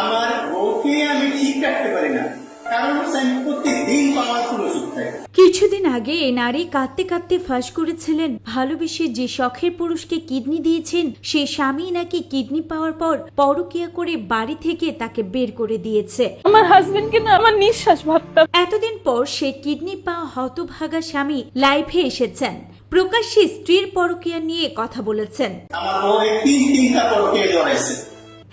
আমার বউকে আমি ঠিক রাখতে পারি না, কারণ হচ্ছে আমি প্রত্যেকদিন পাওয়ারফুল ওষুধ খাই। কিছুদিন আগে এই নারী কাঁদতে কাঁদতে ফাঁস করেছিলেন ভালোবেসে যে শখের পুরুষকে কিডনি দিয়েছেন সে স্বামী নাকি কিডনি পাওয়ার পর পরকীয়া করে বাড়ি থেকে তাকে বের করে দিয়েছে। আমার হাজবেন্ডকে না আমার নিঃশ্বাস ভাবতাম। এতদিন পর সে কিডনি পাওয়া হতভাগা স্বামী লাইভে এসেছেন, প্রকাশ্যে স্ত্রীর পরকীয়া নিয়ে কথা বলেছেন। আমার বউ তিনটা পরকীয়া জড়াইছে।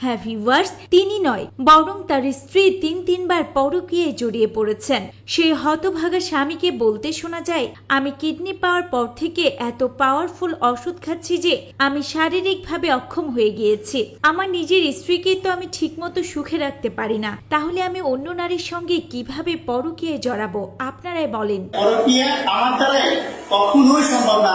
হ্যাঁ ভিউয়ার্স, তিনি নয় বরং তার স্ত্রী তিনবার পরকীয়ায় জড়িয়ে পড়েছেন। সেই হতভাগা স্বামীকে বলতে শোনা যায়, আমি কিডনি পাওয়ার পর থেকে এত পাওয়ারফুল ওষুধ খাচ্ছি যে আমি শারীরিকভাবে অক্ষম হয়ে গিয়েছি। আমার নিজের স্ত্রীকে তো আমি ঠিকমতো সুখে রাখতে পারি না, তাহলে আমি অন্য নারীর সঙ্গে কিভাবে পরকীয়ায় জড়াবো? আপনারাই বলেন। পরকীয়া আমার দ্বারা কখনোই সম্ভব না।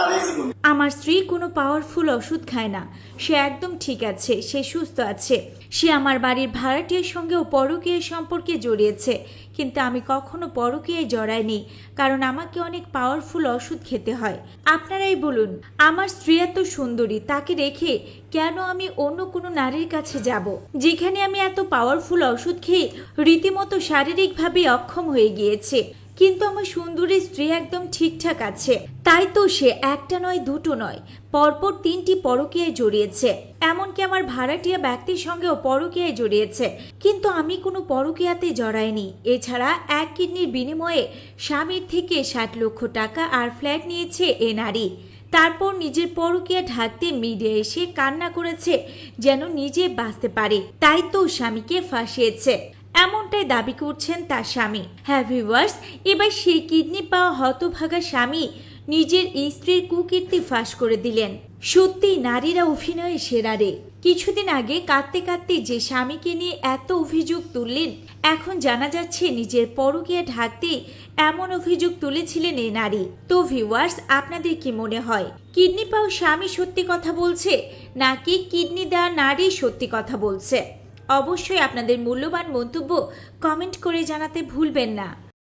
আমার স্ত্রী কোনো পাওয়ারফুল ওষুধ খায় না, সে একদম ঠিক আছে, সে সুস্থ আছে। সে আমার বাড়ির ভাড়াটিয়ার সঙ্গেও পরকীয়া সম্পর্কে জড়িয়েছে, কিন্তু আমি কখনো পরকীয়ায় জড়াইনি, কারণ আমাকে অনেক পাওয়ারফুল ওষুধ খেতে হয়। আপনারাই বলুন, আমার স্ত্রী এত সুন্দরী, তাকে রেখে কেন আমি অন্য কোনো নারীর কাছে যাব, যেখানে আমি এত পাওয়ারফুল ওষুধ খেয়ে রীতিমতো শারীরিকভাবে অক্ষম হয়ে গিয়েছে। কিন্তু আমার সুন্দরী স্ত্রী একদম ঠিকঠাক আছে, তাই তো সে একটা নয় দুটো নয় পরপর 3টি পরকীয়ায় জড়িয়েছে। এমনকি আমার ভাড়াটিয়া ব্যক্তির সঙ্গেও পরকীয়ায় জড়িয়েছে, কিন্তু আমি কোনো পরকীয়াতে জড়াইনি। এছাড়া এক কিডনির বিনিময়ে স্বামীর থেকে 60 লক্ষ টাকা আর ফ্ল্যাট নিয়েছে এ নারী। তারপর নিজের পরকীয়া ঢাকতে মিডিয়া এসে কান্না করেছে যেন নিজে বাঁচতে পারে, তাই তো স্বামীকে ফাঁসিয়েছে, এমনটাই দাবি করছেন তার স্বামী। হ্যাঁ ভিউয়ার্স, এবার সেই কিডনি পাওয়া হতভাগা স্বামী নিজের স্ত্রীর কুকীর্তি ফাঁস করে দিলেন। সত্যি নারীরা অভিনয়ে সেরা রে। কিছুদিন আগে কাঁদতে কাঁদতে যে স্বামীকে নিয়ে এত অভিযোগ তুললেন, এখন জানা যাচ্ছে নিজের পরকীয়া ঢাকতে এমন অভিযোগ তুলেছিলেন এই নারী। তো ভিউয়ার্স, আপনাদের কি মনে হয়, কিডনি পাওয়া স্বামী সত্যি কথা বলছে নাকি কিডনি দেওয়া নারী সত্যি কথা বলছে? অবশ্যই আপনাদের মূল্যবান মন্তব্য কমেন্ট করে জানাতে ভুলবেন না।